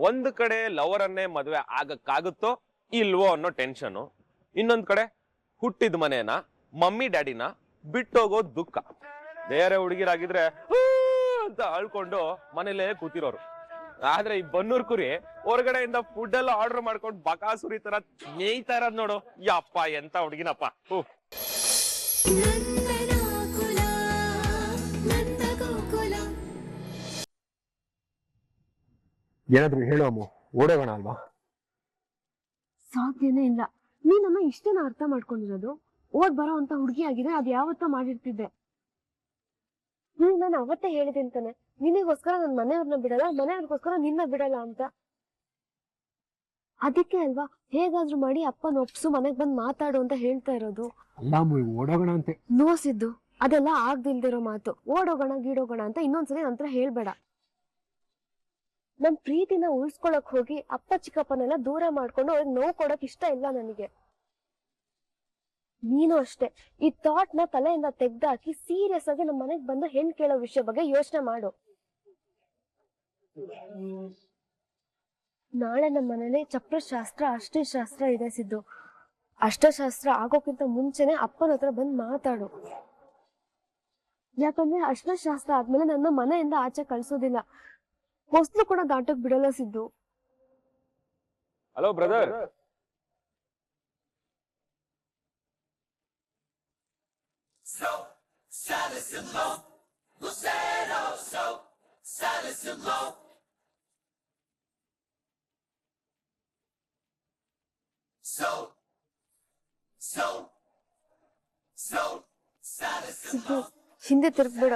ಒಂದ್ ಕಡೆ ಲವರ್ ಅನ್ನೇ ಮದ್ವೆ ಆಗಕ್ಕಾಗುತ್ತೋ ಇಲ್ವೋ ಅನ್ನೋ ಟೆನ್ಷನ್, ಇನ್ನೊಂದ್ ಕಡೆ ಹುಟ್ಟಿದ ಮನೇನ ಮಮ್ಮಿ ಡ್ಯಾಡಿನ ಬಿಟ್ಟೋಗೋ ದುಃಖ. ಬೇರೆ ಹುಡುಗಿರಾಗಿದ್ರೆ ಅಂತ ಅಳ್ಕೊಂಡು ಮನೇಲೇ ಕೂತಿರೋರು. ಆದ್ರೆ ಈ ಬನ್ನೂರ್ ಕುರಿ ಹೊರಗಡೆಯಿಂದ ಫುಡ್ ಎಲ್ಲ ಆರ್ಡರ್ ಮಾಡ್ಕೊಂಡು ಬಕಾಸುರಿ ತರ ನೇಯ್ತಾ ಇರೋದ್ ನೋಡು. ಯಪ್ಪ ಎಂತ ಹುಡುಗಿನಪ್ಪ. ಏನಾದ್ರು ಹೇಳು ಅಮ್ಮ, ಓಡೋಗೋಣ ಅಲ್ವಾ? ಸಾಧ್ಯನೇ ಇಲ್ಲ. ನೀನನ್ನ ಇಷ್ಟೇನ ಅರ್ಥ ಮಾಡ್ಕೊಂಡಿರೋದು. ಓಡ್ ಬರೋ ಅಂತ ಹುಡುಗಿ ಆಗಿದೆ, ಅದ್ ಯಾವತ್ತ ಮಾಡಿರ್ತಿದ್ದೆ. ನಾನು ಅವತ್ತೇ ಹೇಳಿದೆ ಅಂತಾನೆ, ನಿನಗೋಸ್ಕರ ನನ್ ಮನೆಯವ್ರನ್ನ ಬಿಡಲ್ಲ, ಮನೆಯವ್ರಿಗೋಸ್ಕರ ನಿನ್ನ ಬಿಡಲ್ಲ ಅಂತ. ಅದಕ್ಕೆ ಅಲ್ವಾ ಹೇಗಾದ್ರೂ ಮಾಡಿ ಅಪ್ಪನ ಒಪ್ಸು, ಮನೆಗ್ ಬಂದ್ ಮಾತಾಡು ಅಂತ ಹೇಳ್ತಾ ಇರೋದು. ಅಲ್ಲ ಓಡೋಗೋಣ ಅಂತೆ. ನೋಸಿದ್ದು ಅದೆಲ್ಲ ಆಗ್ದಿಲ್ದಿರೋ ಮಾತು. ಓಡೋಗೋಣ ಗೀಡೋಗೋಣ ಅಂತ ಇನ್ನೊಂದ್ಸಲಿ ನಂತರ ಹೇಳ್ಬೇಡ. ನನ್ ಪ್ರೀತಿನ ಉಳಿಸ್ಕೊಳಕ್ ಹೋಗಿ ಅಪ್ಪ ಚಿಕ್ಕಪ್ಪನೆಲ್ಲ ದೂರ ಮಾಡ್ಕೊಂಡು ಅವ್ರಿಗೆ ನೋವು ಕೊಡಕ್ ಇಷ್ಟ ಇಲ್ಲ ನನಗೆ. ನೀನು ಅಷ್ಟೇ ಈ ಥಾಟ್ ನ ತಲೆಯಿಂದ ತೆಗ್ದಾಕಿ ಸೀರಿಯಸ್ ಆಗಿ ನಮ್ಮ ಮನೆಗ್ ಬಂದು ಹೆಣ್ ಕೇಳೋ ವಿಷಯ ಬಗ್ಗೆ ಯೋಚನೆ ಮಾಡು. ನಾಳೆ ನಮ್ಮ ಮನೇಲಿ ಚಪ್ರಶಾಸ್ತ್ರ ಅಷ್ಟಶಾಸ್ತ್ರ ಇದೆ ಸಿದ್ದು. ಅಷ್ಟಶಾಸ್ತ್ರ ಆಗೋಕ್ಕಿಂತ ಮುಂಚೆನೆ ಅಪ್ಪನ ಹತ್ರ ಬಂದ್ ಮಾತಾಡು. ಯಾಕಂದ್ರೆ ಅಷ್ಟಶಾಸ್ತ್ರ ಆದ್ಮೇಲೆ ನನ್ನ ಮನೆಯಿಂದ ಆಚೆ ಕಳ್ಸೋದಿಲ್ಲ, ಹೊಸ್ಲು ಕೂಡ ದಾಟಕ್ ಬಿಡಲ್ಲ ಸಿದ್ದು. Hello brother. ಸಿದ್ದು ಹಿಂದೆ ತಿರ್ಗ್ಬೇಡ.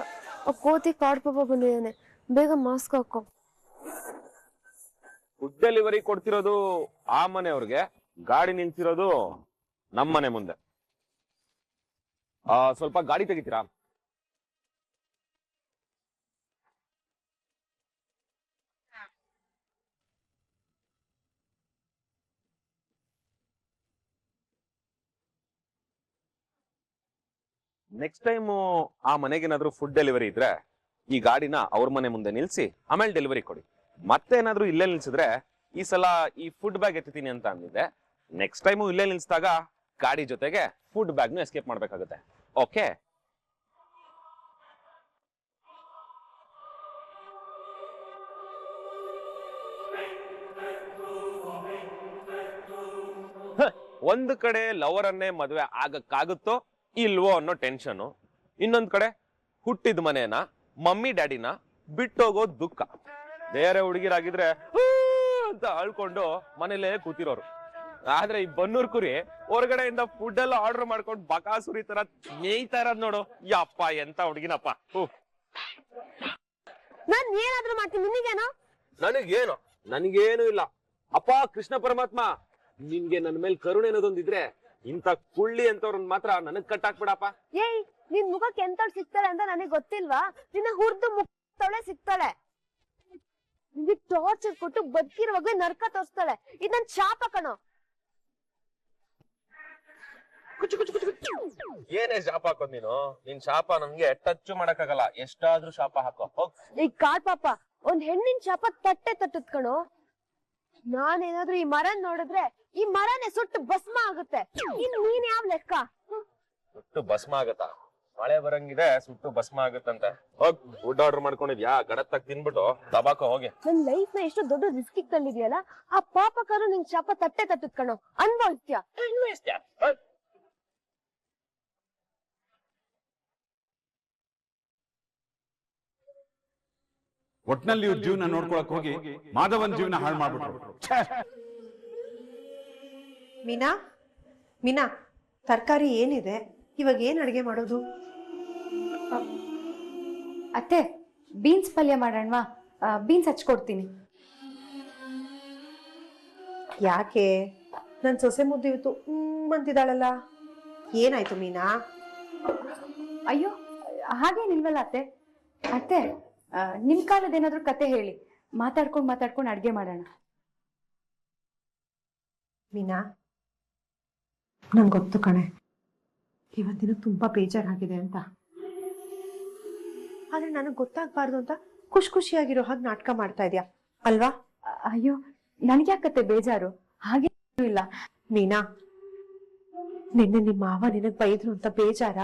ಆ ಕೋತಿ ಕಾಡ್ ಪಾಪ ಬಂದಿದ್ದಾನೆ, ಬೇಗ ಮಾಸ್ಕ್ ಹಾಕೋ. ಫುಡ್ ಡೆಲಿವರಿ ಕೊಡ್ತಿರೋದು ಆ ಮನೆಯವ್ರಿಗೆ, ಗಾಡಿ ನಿಂತಿರೋದು ನಮ್ಮ ಮನೆ ಮುಂದೆ. ಸ್ವಲ್ಪ ಗಾಡಿ ತೆಗಿತೀರಾ? ನೆಕ್ಸ್ಟ್ ಟೈಮ್ ಆ ಮನೆಗೇನಾದ್ರೂ ಫುಡ್ ಡೆಲಿವರಿ ಇದ್ರೆ ಈ ಗಾಡಿನ ಅವ್ರ ಮನೆ ಮುಂದೆ ನಿಲ್ಸಿ ಆಮೇಲೆ ಡೆಲಿವರಿ ಕೊಡಿ. ಮತ್ತೆ ಏನಾದ್ರೂ ಇಲ್ಲೇ ನಿಲ್ಸಿದ್ರೆ, ಈ ಸಲ ಈ ಫುಡ್ ಬ್ಯಾಗ್ ಎತ್ತೀನಿ ಅಂತ ಅಂದಿದ್ದೆ, ನೆಕ್ಸ್ಟ್ ಟೈಮು ಇಲ್ಲೇ ನಿಲ್ಸಿದಾಗ ಗಾಡಿ ಜೊತೆಗೆ ಫುಡ್ ಬ್ಯಾಗ್ನು ಎಸ್ಕೇಪ್ ಮಾಡ್ಬೇಕಾಗುತ್ತೆ. ಓಕೆ? ಒಂದ್ ಕಡೆ ಲವರ್ ಅನ್ನೇ ಮದ್ವೆ ಆಗಕ್ಕಾಗುತ್ತೋ ಇಲ್ವೋ ಅನ್ನೋ ಟೆನ್ಷನ್, ಇನ್ನೊಂದ್ ಕಡೆ ಹುಟ್ಟಿದ ಮನೇನ ಮಮ್ಮಿ ಡ್ಯಾಡಿನ ಬಿಟ್ಟೋಗೋ ದುಃಖ. ಬೇರೆ ಹುಡುಗಿರಾಗಿದ್ರೆ ಅಂತ ಅಳ್ಕೊಂಡು ಮನೇಲೇ ಕೂತಿರೋರು. ಆದ್ರೆ ಈ ಬನ್ನೂರ್ ಕುರಿ ಹೊರಗಡೆಯಿಂದ ಫುಡ್ ಎಲ್ಲ ಆರ್ಡರ್ ಮಾಡ್ಕೊಂಡು ಬಕಾಸುರಿ ತರ ನೇಯ್ತಾ ಇರೋದ್ ನೋಡು. ಯಪ್ಪ ಎಂತ ಹುಡುಗಿನಪ್ಪ. ನಾನ್ ಏನಾದ್ರೂ ಮಾಡ್ತೀನಿ, ನಿನಗೇನೋ? ನನಗೇನು? ನನಗೇನು ಇಲ್ಲ. ಅಪ್ಪ ಕೃಷ್ಣ ಪರಮಾತ್ಮ, ನಿನ್ಗೆ ನನ್ನ ಮೇಲೆ ಕರುಣೆ ಅನ್ನೋದೊಂದಿದ್ರೆ ಇಂಥ ಕುಳ್ಳಿ ಅಂತವ್ರನ್ನ ಮಾತ್ರ ನನಗ್ ಕಟ್ಟಾಕ್ಬಿಡಪ್ಪ. ಏಯ್, ನಿನ್ ಮುಖಕ್ಕೆ ಎಂತವ್ರು ಸಿಗ್ತಾಳೆ ಅಂತ ನನಗ್ ಗೊತ್ತಿಲ್ವಾ? ನಿನ್ನ ಹುರ್ದು ಮುಖ ಸಿಗ್ತಾಳೆ. ನಿನ್ಗೆ ಟಾರ್ಚರ್ ಕೊಟ್ಟು ಬದುಕಿರುವಾಗ ನರ್ಕ ತೋರಿಸ್ತಾಳೆ. ಇದ್ ನನ್ ಶಾಪ ಕಣೋ. ಏನೇ ಶಾಪ ಹಾಕೋದ್ ನೀನು? ನಿನ್ ಶಾಪ ನನ್ಗೆ ಟಚ್ ಮಾಡಕ್ಕಾಗಲ್ಲ. ಎಷ್ಟಾದ್ರೂ ಶಾಪ ಹಾಕೋ ಹೋಗ್. ಈ ಕಾಡ್ ಪಾಪ ಒಂದ್ ಹೆಣ್ಣಿನ ಶಾಪ ತಟ್ಟೆ ತಟ್ಟುತ್ ಕಣೋ. ನಾನೇನಾದ್ರೂ ಈ ಮರ ನೋಡಿದ್ರೆ ಈ ಮರನೇ ಸುಟ್ಟು ಭಸ್ಮ ಆಗುತ್ತೆ. ಇನ್ ನೀನ್ ಯಾವ ಲೆಕ್ಕ? ಸುಟ್ಟು ಭಸ್ಮ ಆಗತ್ತಾ? ಮಳೆ ಬರಂಗಿದೆ, ಸುಟ್ಟು ಭಸ್ಮ ಆಗತ್ತಂತೆ. ಹೋಗ್ ಫುಡ್ ಆರ್ಡರ್ ಮಾಡ್ಕೊಂಡಿದ್ಯಾ? ಗಡತ್ತಾಗ ತಿನ್ಬಿಟ್ಟು ದಬಾಕೋ ಹೋಗಿ. ನನ್ ಲೈಫ್ ನ ಎಷ್ಟು ದೊಡ್ಡ ರಿಸ್ಕ್ ತಂದಿದ್ಯಲ್ಲ, ಆ ಪಾಪಕಾರು ನಿನ್ ಶಾಪ ತಟ್ಟೆ ತಟ್ಟುತ್ ಕಣೋ. ಅನ್ಭವಿಸ್ತ್ಯಾ? ಒಟ್ನಲ್ಲಿ ಇವ್ರ ಜೀವನ ನೋಡ್ಕೊಳಕ್ ಹೋಗಿ ಮಾಧವನ್ ಜೀವನ ಹಾಳು ಮಾಡ್ಬಿಟ್ರು. ಮೀನಾ, ಮೀನಾ, ತರಕಾರಿ ಏನಿದೆ ಇವಾಗ? ಏನ್ ಅಡಿಗೆ ಮಾಡೋದು? ಅತ್ತೆ, ಬೀನ್ಸ್ ಪಲ್ಯ ಮಾಡೋಣವಾ? ಬೀನ್ಸ್ ಹಚ್ಕೊಡ್ತೀನಿ. ಯಾಕೆ ನನ್ ಸೊಸೆ ಮುದ್ದೆ ಇವತ್ತು ಅಂತಿದ್ದಾಳಲ್ಲ, ಏನಾಯ್ತು ಮೀನಾ? ಅಯ್ಯೋ, ಹಾಗೇನಿಲ್ವಲ್ಲ ಅತ್ತೆ. ಅತ್ತೆ, ನಿಮ್ ಕಾಲದ ಏನಾದ್ರು ಕತೆ ಹೇಳಿ, ಮಾತಾಡ್ಕೊಂಡು ಅಡ್ಗೆ ಮಾಡೋಣ. ಮೀನಾ, ನಂಗೆ ಗೊತ್ತು ಕಣೆ ಇವತ್ತಿನ ತುಂಬಾ ಬೇಜಾರಾಗಿದೆ ಅಂತ. ಆದ್ರೆ ನನಗ್ ಗೊತ್ತಾಗ್ಬಾರ್ದು ಅಂತ ಖುಷಿಯಾಗಿರೋ ಹಾಗೆ ನಾಟಕ ಮಾಡ್ತಾ ಇದ್ಯಾ ಅಲ್ವಾ? ಅಯ್ಯೋ ನನ್ಗ್ಯಾಕತ್ತೆ ಬೇಜಾರು, ಹಾಗೆ ಇಲ್ಲ. ಮೀನಾ, ನಿನ್ನೆ ನಿಮ್ಮ ಮಾವ ನಿನಗ್ ಬೈದ್ರು ಅಂತ ಬೇಜಾರ?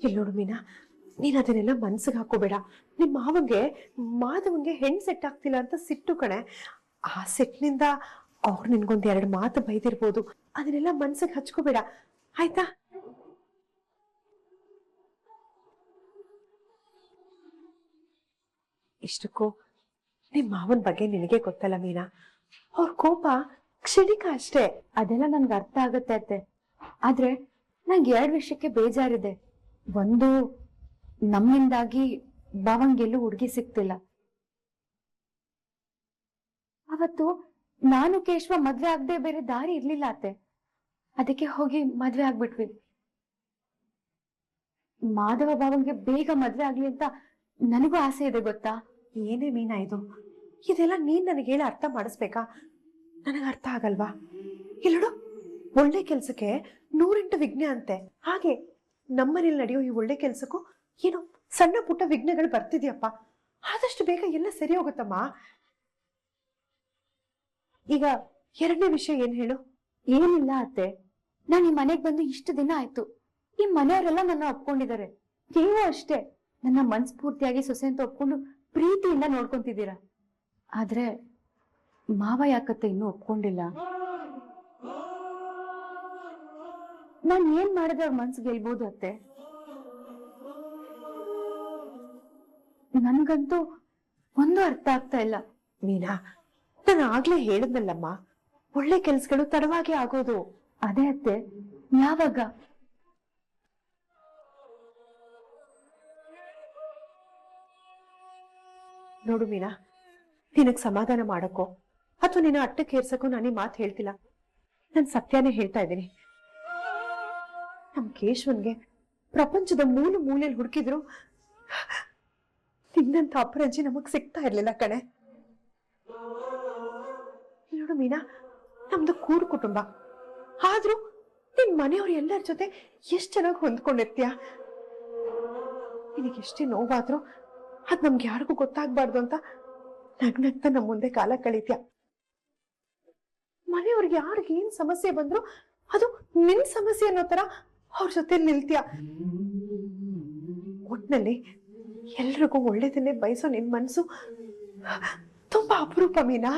ಇಲ್ಲಿ ನೋಡು ಮೀನಾ, ನೀನ್ ಅದನ್ನೆಲ್ಲ ಮನ್ಸಿಗೆ ಹಾಕೋಬೇಡ. ನಿಮ್ ಮಾಧವಂಗೆ ಹೆಣ್ ಸೆಟ್ ಆಗ್ತಿಲ್ಲ ಅಂತ ಸಿಟ್ಟು ಕಣೆ. ಆ ಸಿಟ್ಟಿನಿಂದ ಅವ್ರು ನಿನ್ಗೊಂದ್ 2 ಮಾತು ಬೈದಿರ್ಬೋದು. ಅದನ್ನೆಲ್ಲ ಮನ್ಸಿಗೆ ಹಚ್ಕೋಬೇಡ, ಆಯ್ತಾ? ಇಷ್ಟಕ್ಕೂ ನಿಮ್ ಮಾವನ್ ಬಗ್ಗೆ ನಿನಗೆ ಗೊತ್ತಲ್ಲ ಮೀನಾ, ಅವ್ರ ಕೋಪ ಕ್ಷಣಿಕ ಅಷ್ಟೇ. ಅದೆಲ್ಲ ನನ್ಗೆ ಅರ್ಥ ಆಗತ್ತೆ ಅತ್ತೆ. ಆದ್ರೆ ನಂಗೆ 2 ವಿಷಯಕ್ಕೆ ಬೇಜಾರಿದೆ. ಒಂದು, ನಮ್ಮಿಂದಾಗಿ ಭಾವಂಗೆಲ್ಲೂ ಹುಡುಗಿ ಸಿಕ್ತಿಲ್ಲ. ಅವತ್ತು ನಾನು ಕೇಶವ ಮದ್ವೆ ಆಗದೆ ಬೇರೆ ದಾರಿ ಇರ್ಲಿಲ್ಲ ಅತ್ತೆ. ಅದಕ್ಕೆ ಹೋಗಿ ಮದ್ವೆ ಆಗ್ಬಿಟ್ವಿ. ಮಾಧವ ಭಾವಂಗೆ ಬೇಗ ಮದ್ವೆ ಆಗ್ಲಿ ಅಂತ ನನಗೂ ಆಸೆ ಇದೆ ಗೊತ್ತಾ. ಏನೇ ಮೀನಾ ಇದು? ಇದೆಲ್ಲ ನೀನ್ ನನಗೆ ಹೇಳಿ ಅರ್ಥ ಮಾಡಿಸ್ಬೇಕಾ? ನನಗ ಅರ್ಥ ಆಗಲ್ವಾ? ಇಲ್ಲೋಡು, ಒಳ್ಳೆ ಕೆಲ್ಸಕ್ಕೆ 108 ವಿಘ್ನ ಅಂತೆ. ಹಾಗೆ ನಮ್ಮನೇಲಿ ನಡೆಯೋ ಈ ಒಳ್ಳೆ ಕೆಲ್ಸಕ್ಕೂ ಏನೋ ಸಣ್ಣ ಪುಟ್ಟ ವಿಘ್ನಗಳು ಬರ್ತಿದ್ಯಪ್ಪ. ಆದಷ್ಟು ಬೇಗ ಎಲ್ಲ ಸರಿ ಹೋಗುತ್ತಮ್ಮ. ಈಗ 2ನೇ ವಿಷಯ ಏನ್ ಹೇಳು? ಏನಿಲ್ಲ ಅತ್ತೆ, ನಾನು ಈ ಮನೆಗ್ ಬಂದು ಇಷ್ಟು ದಿನ ಆಯ್ತು. ಈ ಮನೆಯವರೆಲ್ಲ ನನ್ನ ಒಪ್ಕೊಂಡಿದ್ದಾರೆ. ನೀವು ಅಷ್ಟೇ ನನ್ನ ಮನ್ಸ್ಫೂರ್ತಿಯಾಗಿ ಸೊಸೆ ಅಂತ ಒಪ್ಕೊಂಡು ಪ್ರೀತಿಯಿಂದ ನೋಡ್ಕೊಂತಿದ್ದೀರಾ. ಆದ್ರೆ ಮಾವ ಯಾಕತ್ತೆ ಇನ್ನೂ ಒಪ್ಕೊಂಡಿಲ್ಲ? ನಾನ್ ಏನ್ ಮಾಡಿದ್ರೆ ಅವ್ರ ಮನ್ಸು ಗೆಲ್ಬೋದು ಅತ್ತೆ? ನನ್ಗಂತೂ ಒಂದು ಅರ್ಥ ಆಗ್ತಾ ಇಲ್ಲ. ಮೀನಾ, ನಾನು ಆಗ್ಲೇ ಹೇಳಿದ್ನಲ್ಲಮ್ಮ, ಒಳ್ಳೆ ಕೆಲ್ಸಗಳು ತಡವಾಗಿ ಆಗೋದು. ಅದೇ ಅತ್ತೆ, ಯಾವಾಗ? ನೋಡು ಮೀನಾ, ನಿನಗ್ ಸಮಾಧಾನ ಮಾಡಕ್ಕೋ ಅಥವಾ ನಿನ್ನ ಅಟ್ಟಕ್ಕೆ ಏರ್ಸಕ್ಕೋ ನಾನು ಈ ಮಾತು ಹೇಳ್ತಿಲ್ಲ. ನಾನು ಸತ್ಯನೇ ಹೇಳ್ತಾ ಇದ್ದೀನಿ. ನಮ್ ಕೇಶವನ್ಗೆ ಪ್ರಪಂಚದ ಮೂಲೆಯಲ್ಲಿ ಹುಡುಕಿದ್ರು ನಿನ್ನಂತ ಅಪರಂಜಿ ನಮಗ್ ಸಿಗ್ತಾ ಇರ್ಲಿಲ್ಲ ಕಣೆ. ನೋಡು ಮೀನಾ, ನಮ್ದು ಕೂಡು ಕುಟುಂಬ. ಆದ್ರೂ ನಿನ್ ಮನೆಯವ್ರು ಎಲ್ಲರ ಜೊತೆ ಎಷ್ಟ್ ಚೆನ್ನಾಗಿ ಹೊಂದ್ಕೊಂಡಿರ್ತೀಯ. ನಿನಗೆಷ್ಟೇ ನೋವಾದ್ರೂ ಅದ್ ನಮ್ಗೆ ಯಾರಿಗೂ ಗೊತ್ತಾಗ್ಬಾರ್ದು ಅಂತ ನಗ್ನಗ್ತಾ ನಮ್ ಮುಂದೆ ಕಾಲ ಕಳೀತ್ಯ. ಮನೆಯವ್ರಿಗೆ ಯಾರಿಗೆ ಏನ್ ಸಮಸ್ಯೆ ಬಂದ್ರು ಅದು ನಿನ್ ಸಮಸ್ಯೆ ಅನ್ನೋ ತರ ಅವ್ರ ಜೊತೆ ನಿಲ್ತೀಯ. ಒಟ್ನಲ್ಲಿ ಎಲ್ರಿಗೂ ಒಳ್ಳೇದನ್ನೇ ಬಯಸೋ ನಿನ್ ಮನ್ಸು ತುಂಬಾ ಅಪರೂಪ ಮೀನಾ.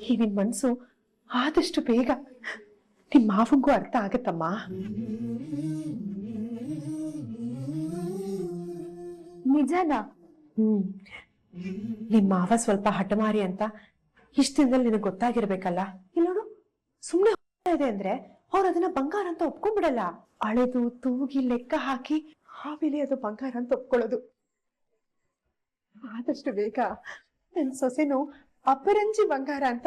ಈ ನಿನ್ ಮನ್ಸು ಆದಷ್ಟು ಬೇಗ ನಿಮ್ ಮಾವಂಗೂ ಅರ್ಥ ಆಗತ್ತಮ್ಮ. ನಿಜನಾ? ನಿಮ್ ಮಾವ ಸ್ವಲ್ಪ ಹಠಮಾರಿ ಅಂತ ಇಷ್ಟ ದಿನದಲ್ಲಿ ನಿನಗೆ ಗೊತ್ತಾಗಿರ್ಬೇಕಲ್ಲ. ಇಲ್ಲೋಡು, ಸುಮ್ನೆ ಇದೆ ಅಂದ್ರೆ ಅವ್ರು ಅದನ್ನ ಬಂಗಾರ ಅಂತ ಒಪ್ಕೊಂಡ್ಬಿಡಲ್ಲ. ಅಳೆದು ತೂಗಿ ಲೆಕ್ಕ ಹಾಕಿ ಆಮೇಲೆ ಅದು ಬಂಗಾರ ಅಂತ ಒಪ್ಕೊಳ್ಳೋದು. ಆದಷ್ಟು ಬೇಗ ನನ್ ಸೊಸೆನು ಅಪರಂಜಿ ಬಂಗಾರ ಅಂತ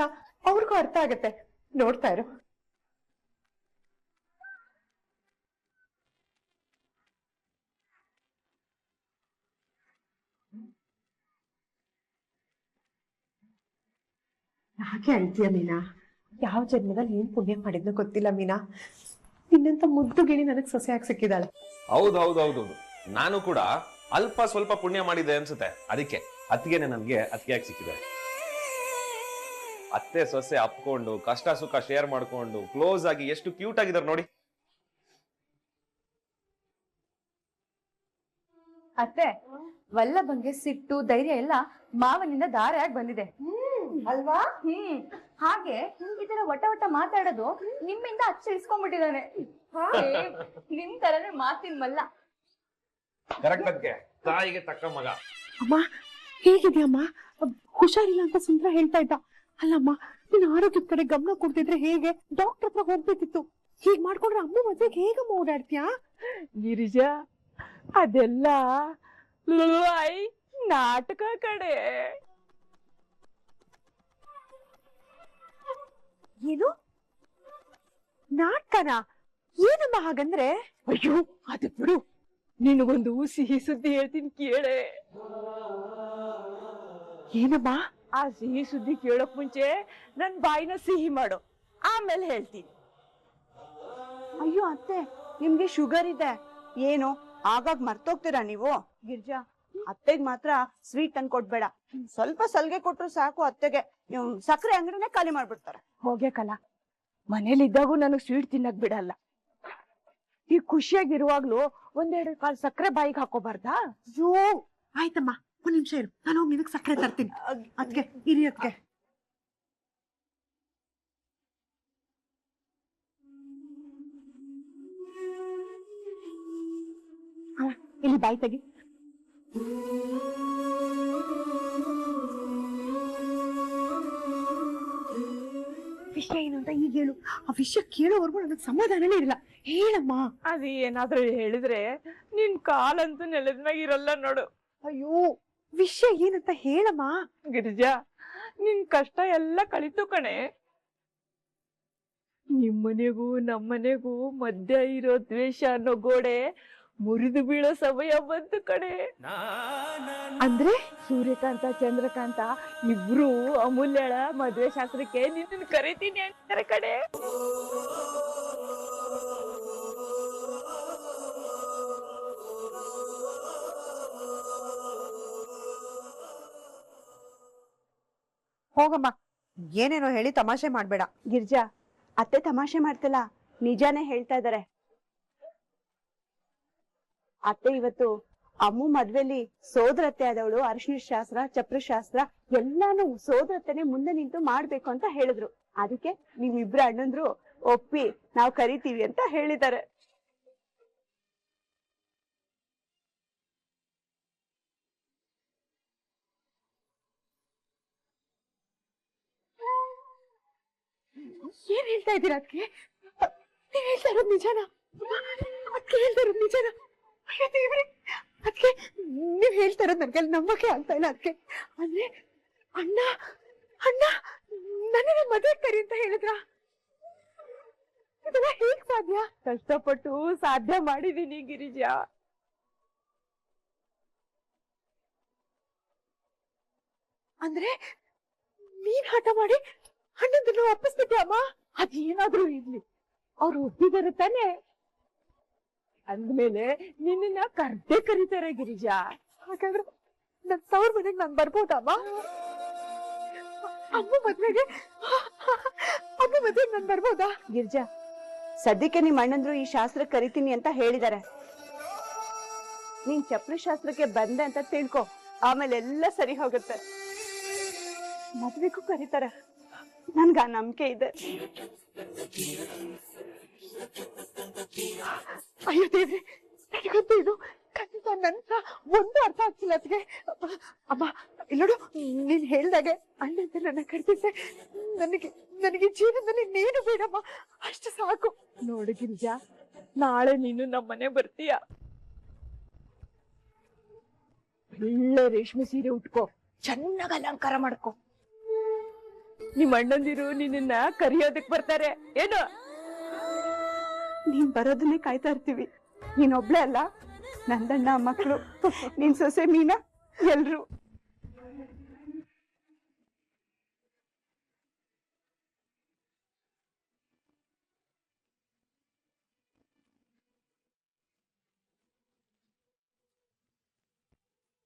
ಅವ್ರಿಗೂ ಅರ್ಥ ಆಗತ್ತೆ. ನೋಡ್ತಾ ಇರು. ಯಾಕೆ ಅಳ್ತೀಯ ಮೀನಾ? ಯಾವ ಜನ್ಮದಲ್ಲಿ ಏನ್ ಪುಣ್ಯ ಮಾಡಿದ್ನೋ ಗೊತ್ತಿಲ್ಲ ಮೀನಾ. ನಿನ್ನಂತ ಮುದ್ದು ಗಿಣಿ ನನಗ್ ಸೊಸೆಯಾಗಿ ಸಿಕ್ಕಿದಾಳೆ. ಹೌದೌದೌದು, ನಾನು ಕೂಡ ಅಲ್ಪ ಸ್ವಲ್ಪ ಪುಣ್ಯ ಮಾಡಿದೆ ಅನ್ಸುತ್ತೆ. ಅದಕ್ಕೆ ಅತ್ತಿಗೆನೆ ನನ್ಗೆ ಅತ್ತಿಗೆಯಾಗಿ ಸಿಕ್ಕಿದ್ದಾರೆ. ಅತ್ತೆ ಸೊಸೆ ಅಪ್ಕೊಂಡು ಕಷ್ಟ ಸುಖ ಶೇರ್ ಮಾಡ್ಕೊಂಡು ಕ್ಲೋಸ್ ಆಗಿ ಎಷ್ಟು ಕ್ಯೂಟ್ ಆಗಿದ್ದಾರೆ ನೋಡಿ. ಅತ್ತೆ, ವಲ್ಲಭಂಗೆ ಸಿಟ್ಟು ಧೈರ್ಯ ಎಲ್ಲ ಮಾವನಿಂದ ಧಾರೆಯಾಗಿ ಬಂದಿದೆ ಅಲ್ವಾ? ಹಾಗೆ ಈ ತರ ಒಟ್ಟ ಮಾತಾಡೋದು ನಿಮ್ಮಿಂದ ಅಚ್ಚಿಳಿಸ್ಕೊಂಡ್ಬಿಟ್ಟಿದ್ದಾನೆ. ನಿಮ್ ತರನೇ ಮಾತಿನ ಮಲ್ಲ. ಕರೆಕ್ಟ್ ಅದಕ್ಕೆ ತಾಯಿಗೆ ತಕ್ಕ ಮಗ. ಅಮ್ಮ ಹೇಗಿದ್ಯಮ್ಮ? ಹುಷಾರಿಲ್ಲ ಅಂತ ಸುಂದರ ಹೇಳ್ತಾ ಇದ್ದ. ಅಲ್ಲಮ್ಮ, ನಿನ್ನ ಆರೋಗ್ಯದ ಕಡೆ ಗಮನ ಕೊಡ್ತಿದ್ರೆ ಹೇಗೆ? ಡಾಕ್ಟರ್ ಹತ್ರ ಹೋಗ್ಬೇಕಿತ್ತು. ಹೀಗ್ ಮಾಡ್ಕೊಂಡ್ರೆ ಅಮ್ಮ ಮದ್ವೆಗೆ ಹೇಗಮ್ಮ ಓಡಾಡ್ತೀಯಾ? ಗಿರಿಜ, ಅದೆಲ್ಲ ನಾಟಕ ಕಡೆ. ಏನು ನಾಟಕನ? ಏನಮ್ಮ ಹಾಗಂದ್ರೆ? ಅಯ್ಯೋ ಅದು ಬಿಡು, ನಿನಗೊಂದು ಸಿಹಿ ಸುದ್ದಿ ಹೇಳ್ತೀನಿ ಕೇಳೆ. ಏನಮ್ಮ? ಆ ಸಿಹಿ ಸುದ್ದಿ ಕೇಳೋಕ್ ಮುಂಚೆ ನನ್ ಬಾಯಿನ ಸಿಹಿ ಮಾಡು, ಆಮೇಲೆ ಹೇಳ್ತೀನಿ. ಅಯ್ಯೋ ಅತ್ತೆ, ನಿಮ್ಗೆ ಶುಗರ್ ಇದೆ ಏನು? ಆಗಾಗ ಮರ್ತೋಗ್ತೀರಾ ನೀವು? ಗಿರ್ಜಾ, ಅತ್ತೆಗ್ ಮಾತ್ರ ಸ್ವೀಟ್ ತಂದು ಕೊಡ್ಬೇಡ. ಸ್ವಲ್ಪ ಸಲ್ಗೆ ಕೊಟ್ರು ಸಾಕು, ಅತ್ತೆಗೆ ಸಕ್ಕರೆ ಅಂಗಡಿನೇ ಖಾಲಿ ಮಾಡ್ಬಿಡ್ತಾರೆ. ಹೋಗೆ ಕಲ, ಮನೇಲಿದ್ದಾಗೂ ನನಗ್ ಸ್ವೀಟ್ ತಿನ್ನಕ್ ಬಿಡಲ್ಲ. ಈ ಖುಷಿಯಾಗಿರುವಾಗ್ಲೂ ಒಂದೆರಡು ಕಾಲ್ ಸಕ್ಕರೆ ಬಾಯಿಗೆ ಹಾಕೋಬಾರ್ದಾ? ಅಯ್ಯೋ ಆಯ್ತಮ್ಮ, ಒಂದ್ ನಿಮಿಷ ಇರು, ನಾನು ಹೋಗಿ ನಿನಗ್ ಸಕ್ಕರೆ ತರ್ತೀನಿ. ಅದ್ಕೆ ಇರಿ ಅದ್ಕೆ. ಇಲ್ಲಿ ಬಾಯಿ ತೆಗಿ. ವಿಷಯ ಏನು ಅಂತ ಈಗ ಹೇಳು. ಆ ವಿಷಯ ಕೇಳೋವರೆಗೂ ನನಗೆ ಸಮಾಧಾನನೇ ಇರಲ್ಲ. ಹೇಳಮ್ಮ. ಅದು ಏನಾದ್ರೂ ಹೇಳಿದ್ರೆ ನಿನ್ ಕಾಲಂತೂ ನೆಲದ ಮ್ಯಾಗ ಇರಲ್ಲ ನೋಡು. ಅಯ್ಯೋ ವಿಷಯ ಏನಂತ ಹೇಳಮ್ಮ. ಗಿರಿಜಾ, ನಿನ್ ಕಷ್ಟ ಎಲ್ಲ ಕಳಿತು ಕಣೆ. ನಿಮ್ಮನೆಗೂ ನಮ್ಮನೆಗೂ ಮಧ್ಯ ಇರೋ ದ್ವೇಷ ಅನ್ನೋ ಗೋಡೆ ಮುರಿದು ಬೀಳೋ ಸಮಯ ಬಂತು ಕಣೆ. ಅಂದ್ರೆ ಸೂರ್ಯಕಾಂತ ಚಂದ್ರಕಾಂತ ಇಬ್ರು ಅಮೂಲ್ಯಳ ಮದ್ವೆ ಶಾಸ್ತ್ರಕ್ಕೆ ನಿನ್ನ ಕರಿತೀನಿ ಅಂತಾರೆ ಕಣೆ. ಹೋಗಮ್ಮ, ಏನೇನೋ ಹೇಳಿ ತಮಾಷೆ ಮಾಡ್ಬೇಡ. ಗಿರ್ಜಾ, ಅತ್ತೆ ತಮಾಷೆ ಮಾಡ್ತಿಲ್ಲ, ನಿಜಾನೇ ಹೇಳ್ತಾ ಇದಾರೆ. ಅತ್ತೆ ಇವತ್ತು ಅಮ್ಮು ಮದ್ವೆಲಿ ಸೋದರತ್ತೆ ಆದವಳು ಅರಿಶಿನ ಶಾಸ್ತ್ರ, ಚಪ್ರ ಶಾಸ್ತ್ರ ಎಲ್ಲಾನು ಸೋದರತ್ತೆನೆ ಮುಂದೆ ನಿಂತು ಮಾಡ್ಬೇಕು ಅಂತ ಹೇಳಿದ್ರು. ಅದಕ್ಕೆ ನೀವಿಬ್ರು ಅಣ್ಣಂದ್ರು ಒಪ್ಪಿ ನಾವು ಕರಿತೀವಿ ಅಂತ ಹೇಳಿದ್ದಾರೆ. ಏನ್ ಹೇಳ್ತಾ ಇದ್ದೀರಾ ಅದಕ್ಕೆ? ನೀವ್ ಹೇಳ್ತಾ ಇರೋದು ನಿಜಾನ? ಅದಕ್ಕೆ ಹೇಳ್ತಾ ಇರೋದು ನಿಜಾನ? ಅಯ್ಯೋ ದೇವ್ರೆ, ಅದಕ್ಕೆ ನೀವ್ ಹೇಳ್ತಾ ಇರೋದು ನನ್ಗೆ ನಂಬಕ್ಕೆ ಆಗ್ತಾ ಇಲ್ಲ. ಅದಕ್ಕೆ ಅಂದ್ರೆ ಅಣ್ಣ ಅಣ್ಣ ನನಗೆ ಮದುವೆ ಕರಿ ಅಂತ ಹೇಳಿದ್ರ? ಇದೆಲ್ಲ ಹೇಗ್ ಸಾಧ್ಯ? ಕಷ್ಟಪಟ್ಟು ಸಾಧ್ಯ ಮಾಡಿದೀನಿ ಗಿರಿಜಾ. ಅಂದ್ರೆ ನೀನ್ ಹಠ ಮಾಡಿ ಅಣ್ಣಂದನ್ನು ವಾಪಸ್ಬಿಟ್ಟೆ ಅಮ್ಮ? ಅದೇನಾದ್ರೂ ಇರ್ಲಿ, ಅವ್ರು ಒಪ್ಪಿದಾರೆ ತಾನೆ. ಅಂದ್ಮೇಲೆ ನಿನ್ನ ಕರ್ದೇ ಕರೀತಾರೆ ಗಿರಿಜಾ. ಹಾಗಾದ್ರೆ ನನ್ ತವ್ರ ಮನೆಗ್ ನಾನ್ ಬರ್ಬೋದಮ್ಮ? ಅಮ್ಮ ಮದ್ವೆಗೆ ನಾನ್ ಬರ್ಬೋದಾ? ಗಿರ್ಜಾ, ಸದ್ಯಕ್ಕೆ ನಿಮ್ ಅಣ್ಣಂದ್ರು ಈ ಶಾಸ್ತ್ರ ಕರಿತೀನಿ ಅಂತ ಹೇಳಿದಾರೆ. ನೀನ್ ಚಪ್ರ ಶಾಸ್ತ್ರಕ್ಕೆ ಬಂದೆ ಅಂತ ತಿಳ್ಕೊ, ಆಮೇಲೆ ಎಲ್ಲ ಸರಿ ಹೋಗುತ್ತೆ. ಮದ್ವೆಗೂ ಕರೀತಾರೆ, ನನ್ಗ ಆ ನಂಬಿಕೆ ಇದೆ. ಅಯ್ಯೋ ದೇವ್ರೆ, ನನಗಂತೂ ಇದು ಖಂಡಿತ ನನ್ಸ ಒಂದು ಅರ್ಥ ಆಗ್ತಿಲ್ಲ ಅದಕ್ಕೆ. ಅಮ್ಮ ಇಲ್ಲೋಡು, ನೀನ್ ಹೇಳ್ದಾಗೆ ಅಣ್ಣಂತ ನನ್ನ ಕರ್ತಿದ್ದೆ. ನನಗೆ ಜೀವನದಲ್ಲಿ ನೀನು ಬೇಡಮ್ಮ, ಅಷ್ಟು ಸಾಕು. ನೋಡು ಗಿರಿಜಾ, ನಾಳೆ ನೀನು ನಮ್ಮನೆ ಬರ್ತೀಯ. ಒಳ್ಳೆ ರೇಷ್ಮೆ ಸೀರೆ ಉಟ್ಕೋ, ಚೆನ್ನಾಗಿ ಅಲಂಕಾರ ಮಾಡ್ಕೋ. ನಿಮ್ ಅಣ್ಣಂದಿರು ನಿನ್ನ ಕರಿಯೋದಕ್ ಬರ್ತಾರೆ ಏನು? ನೀನ್ ಬರೋದನ್ನೇ ಕಾಯ್ತಾ ಇರ್ತೀವಿ. ನೀನ್ ಒಬ್ಳೆ ಅಲ್ಲ, ನಂದಣ್ಣ ಮಕ್ಕಳು, ನಿನ್ ಸೊಸೆ ಮೀನಾ, ಎಲ್ರು.